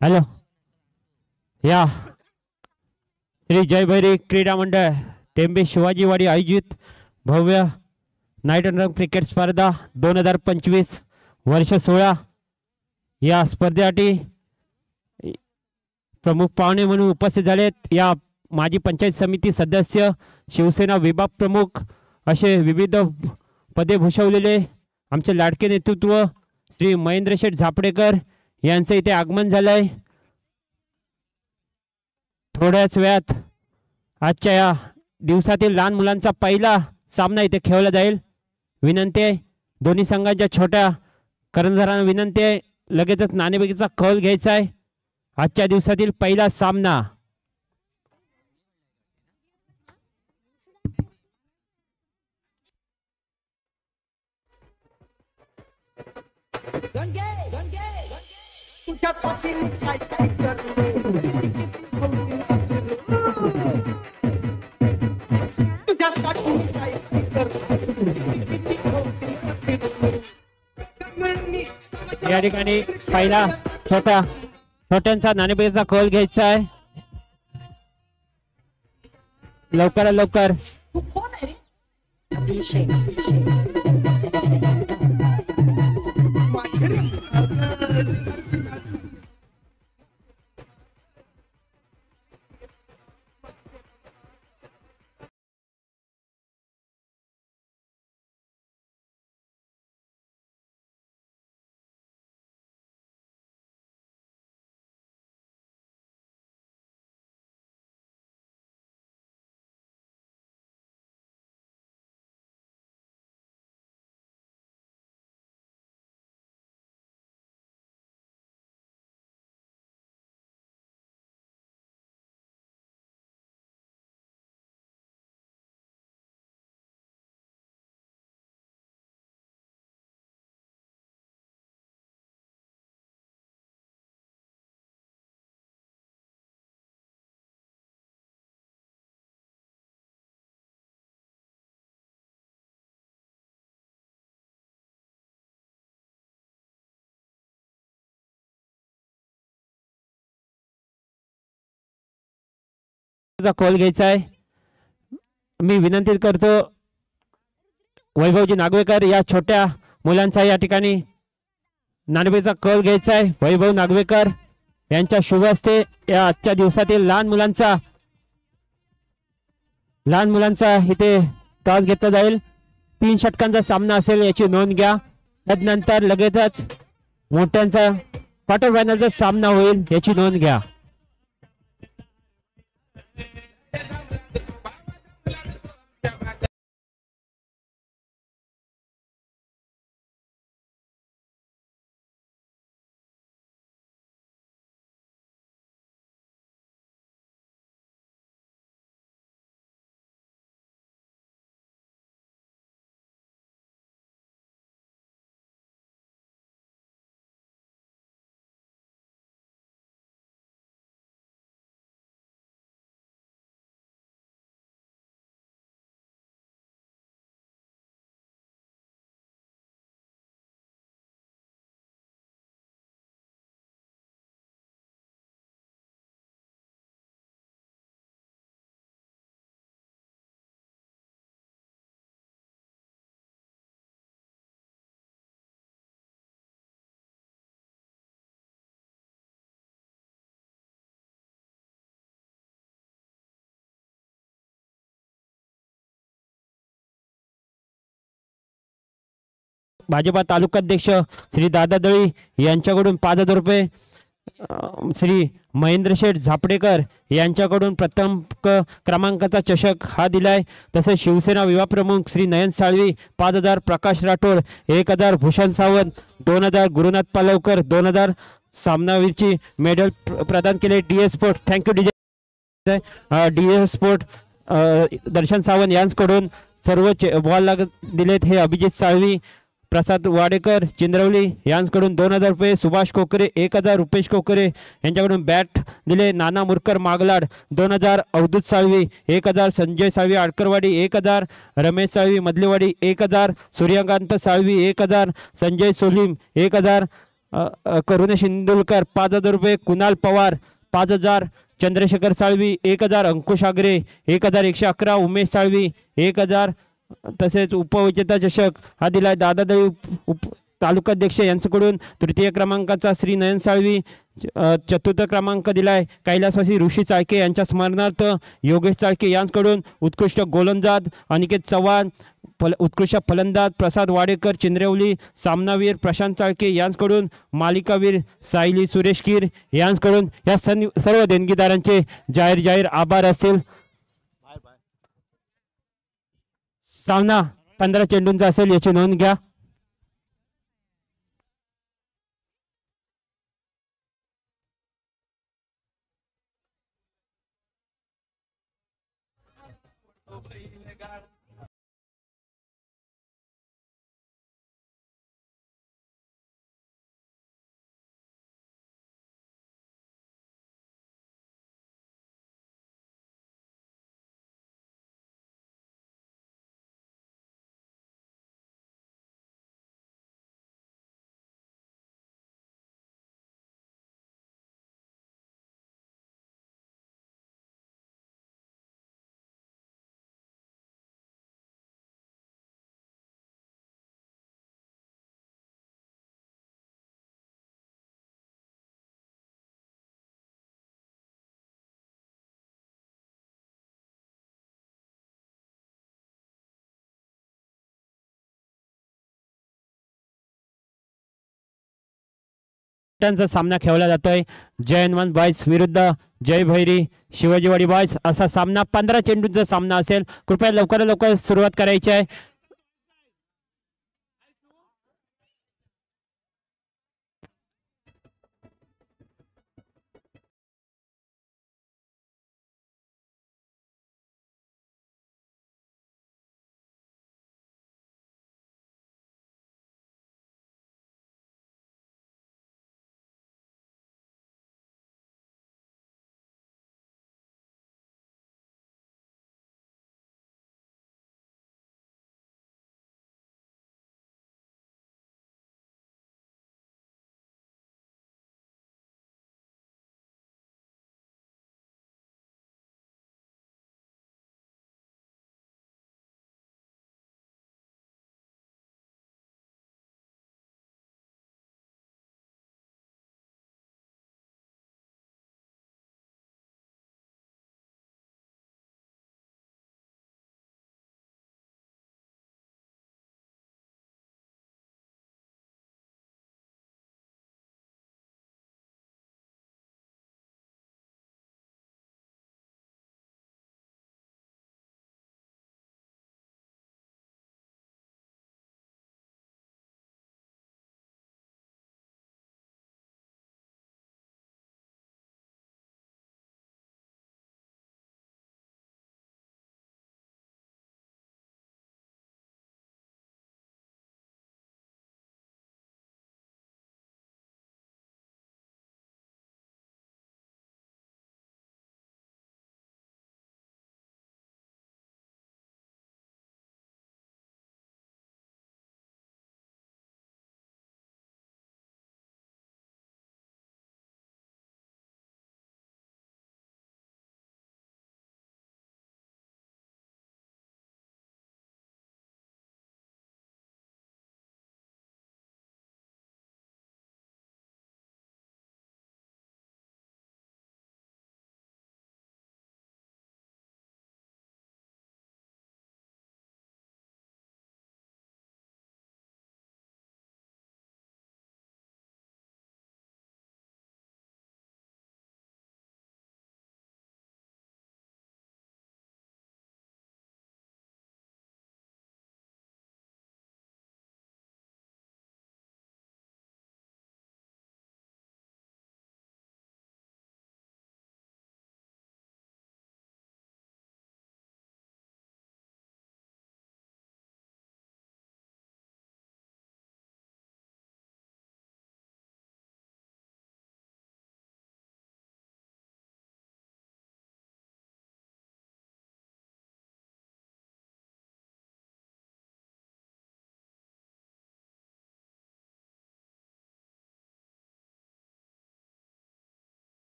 Hello या श्री जयभैरी क्रीडा मंडळ टेंबे शिवाजीवाडी आयोजित भव्य नाईट रन क्रिकेट स्पर्धा 2025 वर्ष 16 या स्पर्धेसाठी प्रमुख पाहुणे म्हणून उपस्थित झालेत। या माजी पंचायत समिती सदस्य, शिवसेना विभाग प्रमुख असे विविध पदे भूषवलेले आमचे लाडके नेतृत्व श्री महेंद्र शेठ झापडेकर यांचं इथे आगमन झालंय। थोड्याच वेळात आजच्या या दिवसातील लहान मुलांचा पहिला सामना इथे खेळला जाईल। विनंती आहे दोन्ही संघांच्या छोट्या कर्णधारांना विनंती आहे लगेचच नाणेफेकीचा कौल घ्यायचा आहे। आजच्या दिवसातील पहिला सामना या ठिकाणी पहिला छोट्यांचा नाणेफेकीचा कौल घ्यायचा आहे। लवकर लवकर कॉल घ्यायचा आहे। मी विनंती करतो वैभवजी नागवेकर या छोट्या मुलांचा या ठिकाणी नाणेफेकीचा कॉल घ्यायचा आहे। वैभव नागवेकर यांच्या शुभ हस्ते या आजच्या दिवसातील लहान मुलांचा इथे टॉस घेतला जाईल। 3 षटकांचा सामना असेल याची नोंद घ्या। त्यानंतर लगेचच मोठ्यांचा क्वार्टर फायनलचा सामना होईल याची नोंद घ्या। भाजपा तालुकाध्यक्ष श्री दादा दळी यांच्याकडून 5,000 रुपये, श्री महेंद्र शेठ झापडेकर यांच्याकडून प्रथम क्रमांकाचा चषक हा दिलाय। तसेच शिवसेना विभाग प्रमुख श्री नयन साळवी 5,000, प्रकाश राठोड 1,000, भूषण सावंत 2,000, गुरुनाथ पालवकर 2,000 सामनावीरची मेडल प्रदान केले। DS sport thank you DS sport Darshan Sawant यांच्याकडून सर्व बॉल दिलेत हे अभिजित साळवी, प्रसाद वाडेकर चिंद्रवली यांच्याकडून 2,000 रुपये, सुभाष कोकरे 1,000, रुपेश कोकरे यांच्याकडून बॅट दिले। नाना मुरकर मागलाड 2,000, अवधूत साळवी 1,000, संजय साळवी आडकरवाडी 1,000, रमेश साळवी मधलेवाडी 1,000, सूर्यकांत साळवी 1,000, संजय सोलीम 1,000, करुण शिंदुलकर 5,000 रुपये, कुणाल पवार 5,000, चंद्रशेखर साळवी 1,000, अंकुश आगरे 1,111, उमेश साळवी 1,000. तसेच उपविजेता चषक हा दिलाय दादादळी तालुकाध्यक्ष यांच्याकडून. तृतीय क्रमांकाचा श्री नयन साळवी, चतुर्थ क्रमांक दिलाय कैलासवासी ऋषी चाळके यांच्या स्मरणार्थ योगेश चाळके यांच्याकडून. उत्कृष्ट गोलंदाज अनिकेत चव्हाण, उत्कृष्ट फलंदाज प्रसाद वाडेकर चिंद्रेवली, सामनावीर प्रशांत चाळके यांच्याकडून. मालिकावीर सायली सुरेश कीर यांच्याकडून. या सर्व देणगीदारांचे जाहीर आभार असतील. सामना 15 चेंडूंचा असेल याची नोंद घ्या. त्यांचा सामना खेळला जातोय. जयनवन बॉयज विरुद्ध जय भैरी शिवाजीवाडी बॉयज असा सामना 15 चेंडूंचा सामना असेल. कृपया लवकरात लवकर सुरुवात करायची आहे.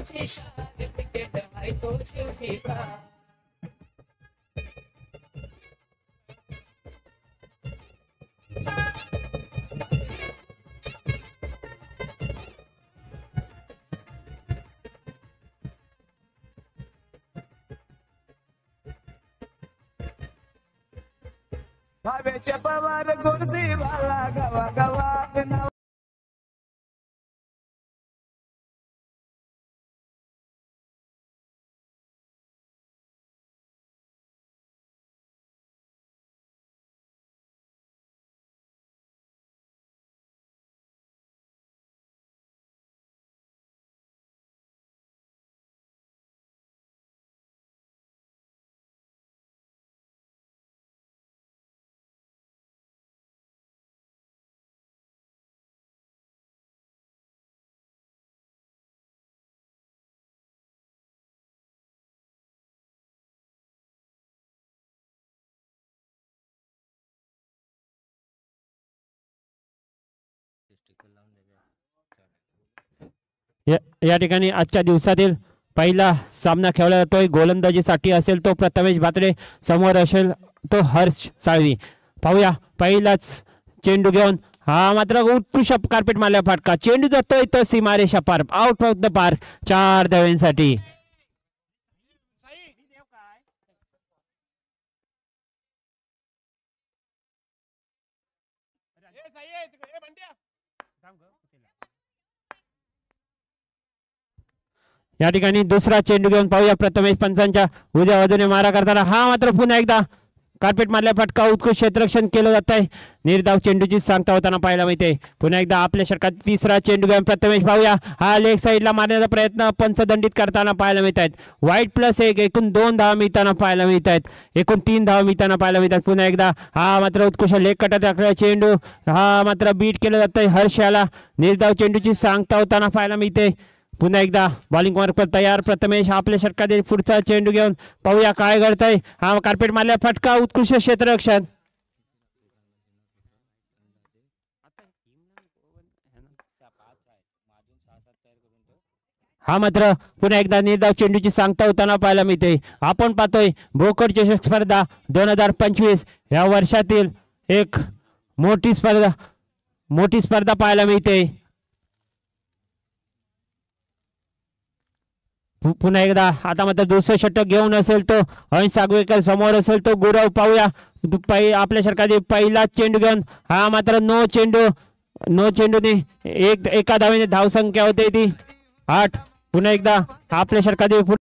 तुझी शान क्रिकेट हाय तो जीव ठिकाण भावेच्या पवार गुर्दी वाला गावा गावात नाव या ठिकाणी आजच्या दिवसातील पहिला सामना खेळला जातोय गोलंदाजीसाठी असेल तो प्रथमेश भात्रे समोर असेल तो हर्ष साळवी पाहूया पहिलाच चेंडू घेऊन हा मात्र उत्कृष्ट कार्पेट मारल्या फाटका चेंडू जातोय तो सीमारेषा पार आउट ऑफ द पार्क 4 धावांसाठी या ठिकाणी दुसरा चेंडू घेऊन पाहूया प्रथमेश पंचांच्या उद्या बाजूने मारा करताना हा मात्र पुन्हा एकदा कार्पेट मारल्या फटका उत्कृष्ट क्षेत्ररक्षण केलं जात आहे निर्धाव चेंडूची सांगता होताना पाहायला मिळते पुन्हा एकदा आपल्या षटकात तिसरा चेंडू घेऊन प्रथमेश पाहूया हा लेग साईडला मारण्याचा प्रयत्न पंचदंडित करताना पाहायला मिळत आहेत वाईट +1 एकूण 2 धावा मिळताना पाहायला मिळत आहेत एकूण 3 धावा मिळताना पाहायला मिळतात पुन्हा एकदा हा मात्र उत्कृष्ट लेग कटर टाकलेला चेंडू हा मात्र बीट केलं जात आहे हर्ष याला निर्धाव चेंडूची सांगता होताना पाहायला मिळते पुन्हा एकदा बॉलिंग मार्क तयार प्रथमेश आपल्या षटकात पुढचा चेंडू घेऊन पाहूया काय घडतंय हा कार्पेट मारल्या फटका उत्कृष्ट क्षेत्ररक्षण हा मात्र पुन्हा एकदा निर्धाव चेंडूची सांगता होताना पाहायला मिळते आपण पाहतोय भोकर चषक स्पर्धा 2025 या वर्षातील एक मोठी स्पर्धा पाहायला मिळते पुन्हा एकदा आता मात्र दुसरं षटक घेऊन असेल तो अंश सागवेकर समोर असेल तो गुरव पाहूया आपल्या षटकात पहिला चेंडू घेऊन हा मात्र नो चेंडूने एका धावेने धावसंख्या होते ती 8 पुन्हा एकदा आपल्या षटकात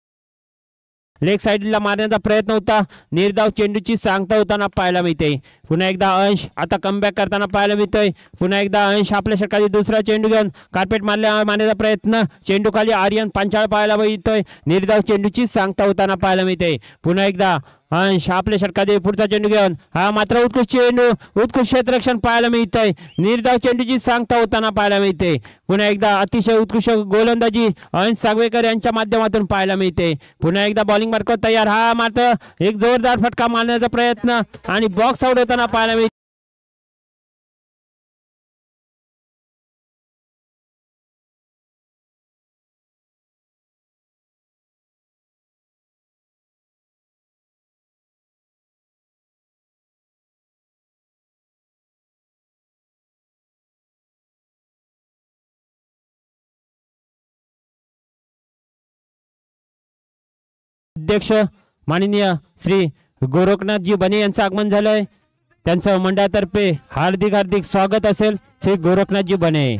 लेग साईडला मारण्याचा प्रयत्न होता निर्धाव चेंडूची सांगता होताना पाहायला मिळते पुन्हा एकदा अंश आता कमबॅक करताना पाहायला मिळतोय पुन्हा एकदा अंश आपल्या षटकात दुसरा चेंडू घेऊन कार्पेट मारण्याचा प्रयत्न चेंडू खाली आर्यन पांचाळ पाहायला मिळतोय निर्धाव चेंडूची सांगता होताना पाहायला मिळते पुन्हा एकदा अंश आपल्या षटकात पुढचा चेंडू घेऊन हा मात्र उत्कृष्ट क्षेत्ररक्षण पाहायला मिळतंय निर्धाव चेंडूची सांगता होताना पाहायला मिळते पुन्हा एकदा अतिशय उत्कृष्ट गोलंदाजी अंश सागवेकर यांच्या माध्यमातून पाहायला मिळते पुन्हा एकदा बॉलिंग मार्क तयार हा मात्र एक जोरदार फटका मारण्याचा प्रयत्न आणि बॉक्स आउट होताना पाहायला मिळते अध्यक्ष माननीय श्री गोरखनाथजी बने यांचं आगमन झालंय त्यांचं मंडळातर्फे हार्दिक स्वागत असेल श्री गोरखनाथजी बने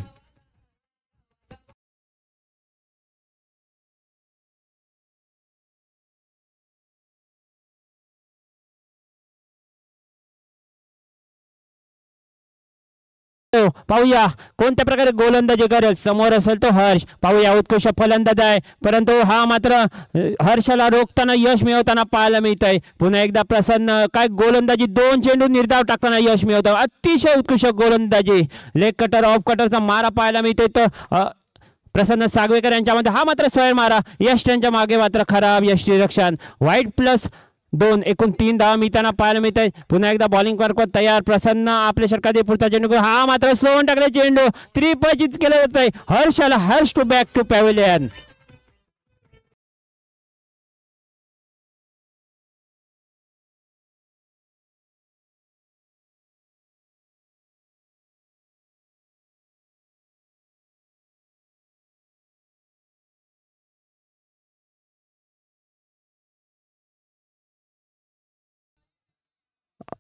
पाहूया कोणत्या प्रकारे गोलंदाजी करेल समोर असेल तो हर्ष पाहूया उत्कृष्ट फलंदाज आहे परंतु हा मात्र हर्षला रोखताना यश मिळवताना पाहायला मिळत आहे पुन्हा एकदा प्रसन्न काय गोलंदाजी 2 चेंडू निर्धाव टाकताना यश मिळवतो अतिशय उत्कृष्ट गोलंदाजी लेग कटर ऑफ कटरचा मारा पाहायला मिळतोय तर प्रसन्न सागवेकर यांच्यामध्ये हा मात्र स्वयं मारा यश त्यांच्या मागे मात्र खराब यष्टीरक्षण वाईट +2 एकूण 3 धावा मिळताना पाहायला मिळत आहे पुन्हा एकदा बॉलिंग वर्कवर तयार प्रसन्न आपल्या षटकात पुढचा चेंडू हा मात्र स्लो टाकले चेंडू त्रिपचित केलं जात आहे Harsh to back to pavilion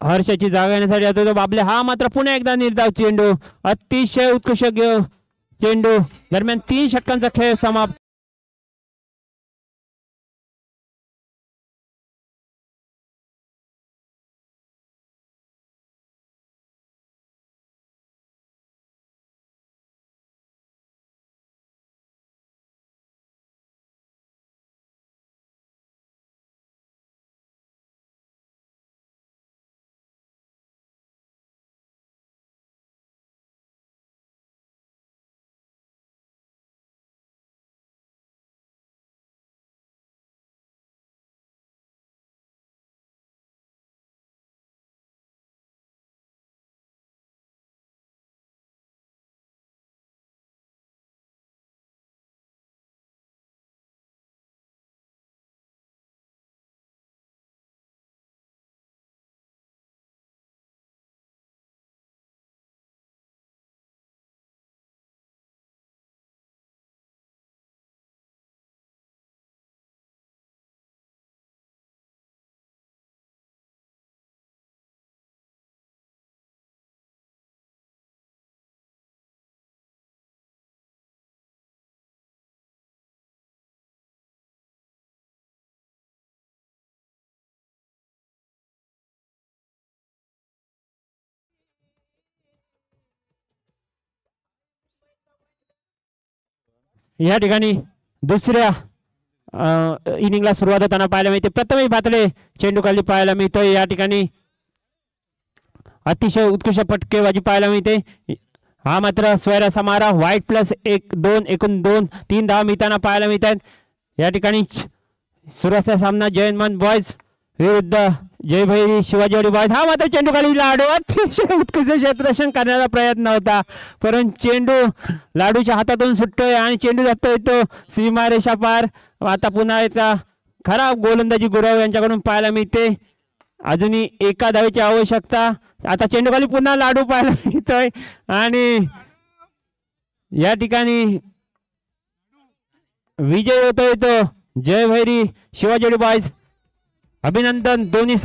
हर्षाची जागा येण्यासाठी आता तो बाबले. हा मात्र पुन्हा एकदा निर्धाव चेंडू. अतिशय उत्कृष्ट चेंडू. दरम्यान 3 षटकांचा खेळ समाप्त. या ठिकाणी दुसऱ्या इनिंगला सुरुवात होताना पाहायला मिळते. प्रथमेश भातडे चेंडू खाली पाहायला मिळतोय. या ठिकाणी अतिशय उत्कृष्ट फटकेबाजी पाहायला मिळते. हा मात्र स्वैरा समारा व्हाईट प्लस 1-2 एकूण 2-3 धावा मिळताना पाहायला मिळत आहेत. या ठिकाणी सुरुवातीचा सामना जयमान बॉयज विरुद्ध जय भैरी शिवाजीवाडी बॉयज. हा मात्र चेंडू खाली लाडू. अतिशय उत्कृष्ट क्षेत्ररक्षण करण्याचा प्रयत्न होता, परंतु चेंडू लाडूच्या हातातून सुटतोय आणि चेंडू जातोय तो सीमारेषा पार. आता पुन्हा एकदा खराब गोलंदाजी गुरव यांच्याकडून पाहायला मिळते. अजूनही एका धावेची आवश्यकता. आता चेंडू खाली पुन्हा लाडू पाहायला मिळतोय आणि या ठिकाणी विजय होतोय तो जय भैरी शिवाजी बॉयज. अभिनंदन दोन्ही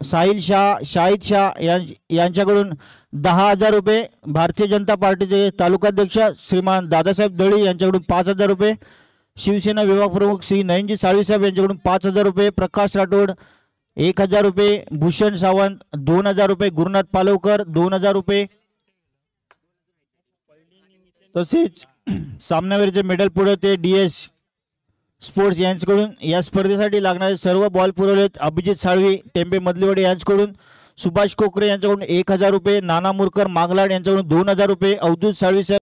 साहिल शाह शाहिद शाह यांच्याकडून 10,000 रुपये. भारतीय जनता पार्टीचे तालुकाध्यक्ष श्रीमान दादासाहेब दळी यांच्याकडून 5,000 रुपये. शिवसेना विभाग प्रमुख श्री नयनजी साळवी साहेब यांच्याकडून 5,000 रुपये. प्रकाश राठोड 1,000 रुपये. भूषण सावंत 2,000 रुपये. गुरुनाथ पालवकर 2,000 रुपये. तसेच सामन्यावरचे मेडल पुरवते DS स्पोर्ट्स यांच्याकडून. या स्पर्धेसाठी लागणारे सर्व बॉल पुरवलेत अभिजित साळवी टेंबे मधलीवाडी यांच्याकडून. सुभाष कोकरे यांच्याकडून 1,000 रुपये. नाना मुरकर मागलाड यांच्याकडून 2,000 रुपये. अवधूत साळवी साहेब